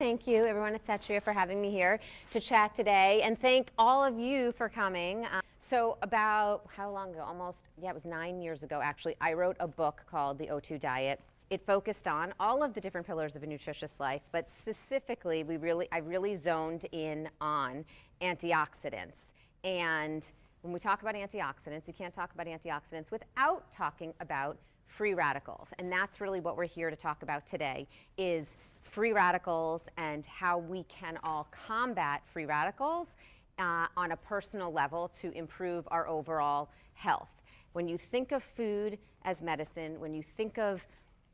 Thank you, everyone at Setria, for having me here to chat today, and thank all of you for coming. So about, how long ago? Almost, it was 9 years ago, actually, I wrote a book called The O2 Diet. It focused on all of the different pillars of a nutritious life, but specifically, I really zoned in on antioxidants. And when we talk about antioxidants, you can't talk about antioxidants without talking about free radicals. And that's really what we're here to talk about today, is free radicals and how we can all combat free radicals on a personal level to improve our overall health. When you think of food as medicine, when you think of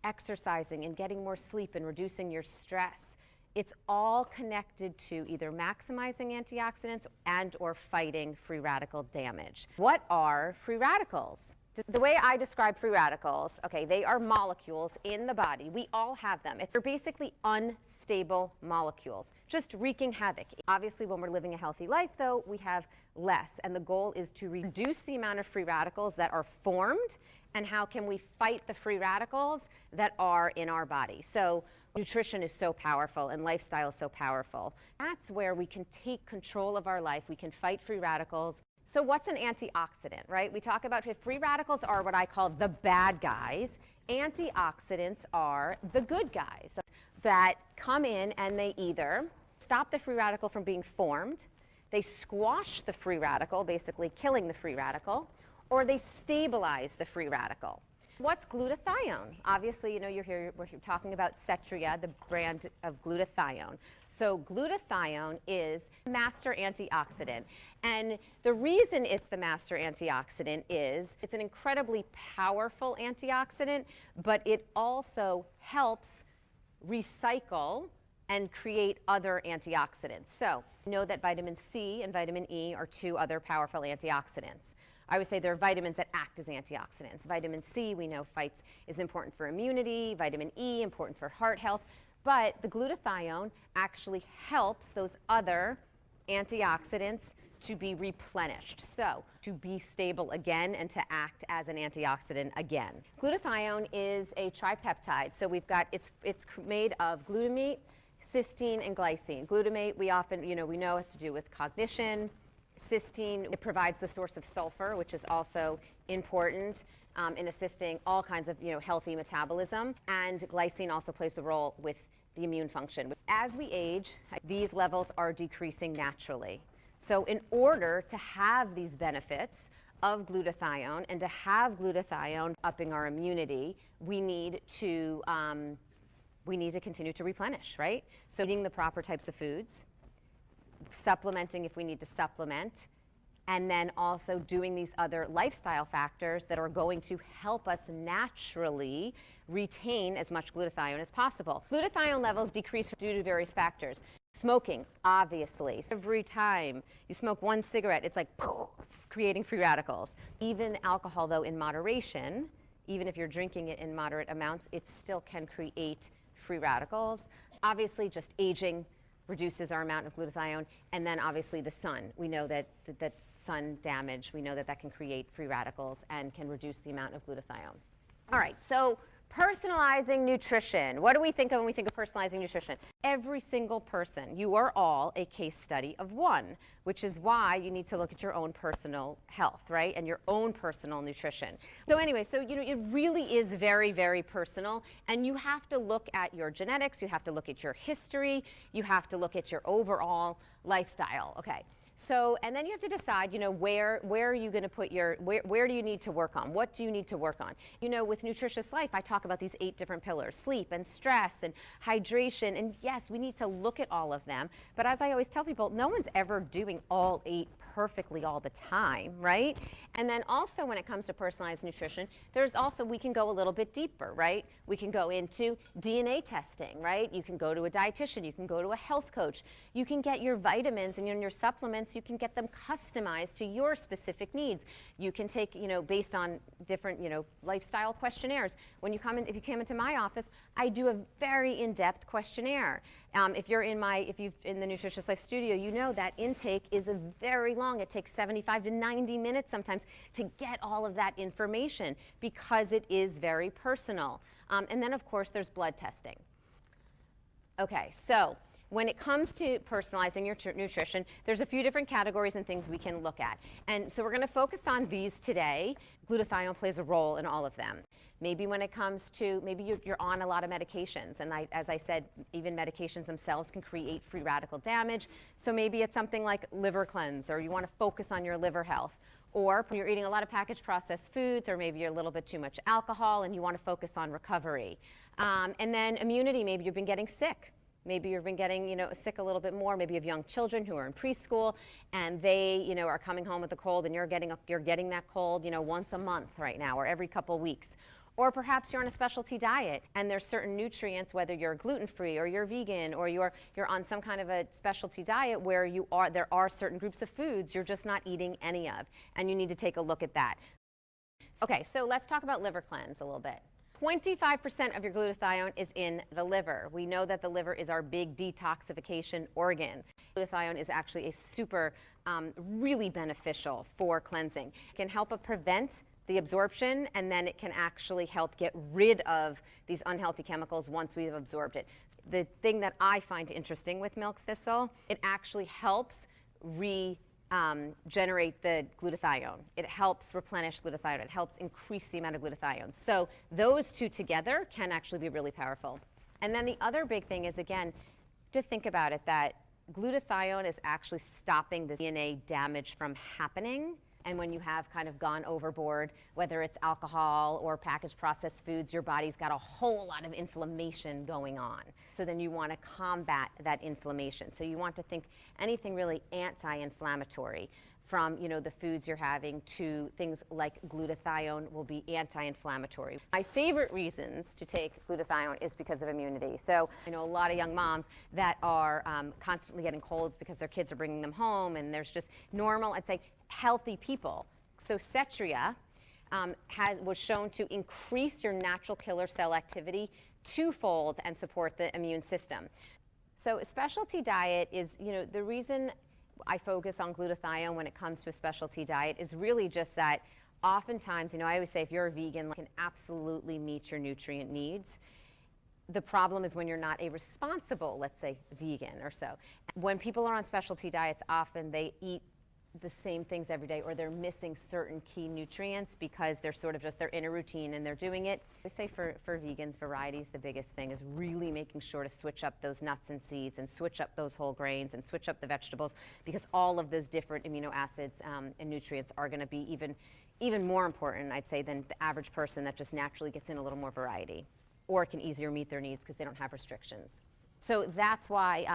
exercising and getting more sleep and reducing your stress, it's all connected to either maximizing antioxidants and or fighting free radical damage. What are free radicals? The way I describe free radicals, okay, they are molecules in the body. We all have them. They're basically unstable molecules, just wreaking havoc. Obviously, when we're living a healthy life, though, we have less. And the goal is to reduce the amount of free radicals that are formed, and how can we fight the free radicals that are in our body. So nutrition is so powerful and lifestyle is so powerful. That's where we can take control of our life. We can fight free radicals. So what's an antioxidant, right? We talk about free radicals are what I call the bad guys. Antioxidants are the good guys that come in and they either stop the free radical from being formed, they squash the free radical, basically killing the free radical, or they stabilize the free radical. What's glutathione? Obviously, you know, we're talking about Setria, the brand of glutathione. So glutathione is master antioxidant. And the reason it's the master antioxidant is it's an incredibly powerful antioxidant, but it also helps recycle and create other antioxidants. So you know that vitamin C and vitamin E are two other powerful antioxidants. I would say there are vitamins that act as antioxidants. Vitamin C, we know is important for immunity. Vitamin E, important for heart health. But the glutathione actually helps those other antioxidants to be replenished, so to be stable again and to act as an antioxidant again. Glutathione is a tripeptide, so we've got, it's made of glutamate, cysteine, and glycine. Glutamate, we know has to do with cognition. Cysteine, it provides the source of sulfur, which is also important in assisting all kinds of healthy metabolism. And glycine also plays the role with the immune function. As we age, these levels are decreasing naturally. So in order to have these benefits of glutathione and to have glutathione upping our immunity, we need to continue to replenish, right? So eating the proper types of foods, supplementing if we need to supplement, and then also doing these other lifestyle factors that are going to help us naturally retain as much glutathione as possible. Glutathione levels decrease due to various factors. Smoking, obviously. Every time you smoke one cigarette, it's like poof, creating free radicals. Even alcohol, though, in moderation, even if you're drinking it in moderate amounts, it still can create free radicals. Obviously, just aging reduces our amount of glutathione, and then obviously the sun. We know that sun damage, we know that can create free radicals and can reduce the amount of glutathione. All right, so personalizing nutrition. What do we think of when we think of personalizing nutrition? Every single person, you are all a case study of one, which is why you need to look at your own personal health, right? And your own personal nutrition. So anyway, it really is very, very personal, and you have to look at your genetics, you have to look at your history, you have to look at your overall lifestyle, okay? So, and then you have to decide, where are you going to put where do you need to work on? What do you need to work on? With Nutritious Life, I talk about these 8 different pillars: sleep and stress and hydration. And yes, we need to look at all of them. But as I always tell people, no one's ever doing all 8 perfectly all the time, right? And then also when it comes to personalized nutrition, we can go a little bit deeper, right? We can go into DNA testing, right? You can go to a dietitian, you can go to a health coach, you can get your vitamins and your supplements, you can get them customized to your specific needs. You can take, based on different, lifestyle questionnaires. If you came into my office, I do a very in-depth questionnaire. If you're in the Nutritious Life studio, you know that intake is very long. It takes 75 to 90 minutes sometimes to get all of that information because it is very personal. And then, of course, there's blood testing. Okay, so when it comes to personalizing your nutrition, there's a few different categories and things we can look at. And so we're going to focus on these today. Glutathione plays a role in all of them. Maybe when it comes to, maybe you're on a lot of medications, and as I said, even medications themselves can create free radical damage. So maybe it's something like liver cleanse, or you want to focus on your liver health. Or you're eating a lot of packaged processed foods, or maybe you're a little bit too much alcohol and you want to focus on recovery. And then immunity, maybe you've been getting sick. Maybe you've been getting, sick a little bit more. Maybe you have young children who are in preschool and they, are coming home with a cold, and you're getting that cold, once a month right now, or every couple weeks. Or perhaps you're on a specialty diet and there's certain nutrients, whether you're gluten-free or you're vegan or you're on some kind of a specialty diet where there are certain groups of foods you're just not eating any of, and you need to take a look at that. Okay, so let's talk about liver cleanse a little bit. 25% of your glutathione is in the liver. We know that the liver is our big detoxification organ. Glutathione is actually a super, really beneficial for cleansing. It can help prevent the absorption, and then it can actually help get rid of these unhealthy chemicals once we've absorbed it. The thing that I find interesting with milk thistle, it actually helps generate the glutathione. It helps replenish glutathione. It helps increase the amount of glutathione. So those two together can actually be really powerful. And then the other big thing is, again, to think about it, that glutathione is actually stopping the DNA damage from happening. And when you have kind of gone overboard, whether it's alcohol or packaged processed foods, your body's got a whole lot of inflammation going on. So then you want to combat that inflammation. So you want to think anything really anti-inflammatory, from the foods you're having to things like glutathione will be anti-inflammatory. My favorite reasons to take glutathione is because of immunity. So I know a lot of young moms that are constantly getting colds because their kids are bringing them home, and there's just normal, I'd say, healthy people. So Setria was shown to increase your natural killer cell activity twofold and support the immune system. So a specialty diet is, the reason I focus on glutathione when it comes to a specialty diet is really just that oftentimes, I always say if you're a vegan, you can absolutely meet your nutrient needs. The problem is when you're not a responsible, let's say, vegan or so. When people are on specialty diets, often they eat the same things every day, or they're missing certain key nutrients because they're sort of just, they're in a routine and they're doing it. I say for vegans, variety is the biggest thing, is really making sure to switch up those nuts and seeds and switch up those whole grains and switch up the vegetables, because all of those different amino acids and nutrients are going to be even more important, I'd say, than the average person that just naturally gets in a little more variety, or can easier meet their needs because they don't have restrictions. So that's why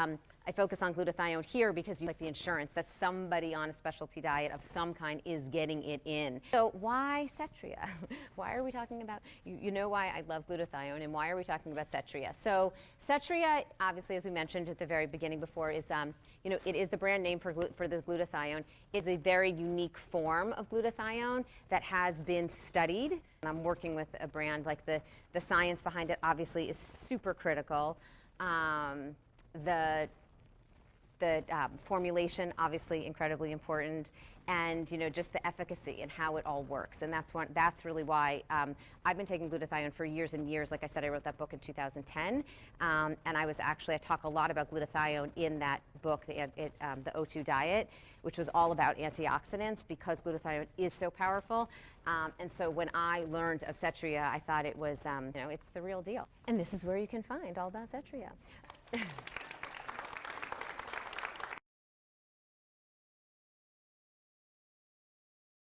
I focus on glutathione here, because you like the insurance that somebody on a specialty diet of some kind is getting it in. So why Setria? Why are we talking about, you know why I love glutathione, and why are we talking about Setria? So Setria, obviously, as we mentioned at the very beginning before, is, it is the brand name for the glutathione. It's a very unique form of glutathione that has been studied. And I'm working with a brand, like the science behind it obviously is super critical. The formulation, obviously incredibly important, and just the efficacy and how it all works. And that's really why I've been taking glutathione for years and years. Like I said, I wrote that book in 2010, and I talk a lot about glutathione in that book, the O2 Diet, which was all about antioxidants, because glutathione is so powerful. And so when I learned of Setria, I thought it was, it's the real deal. And this is where you can find all about Setria.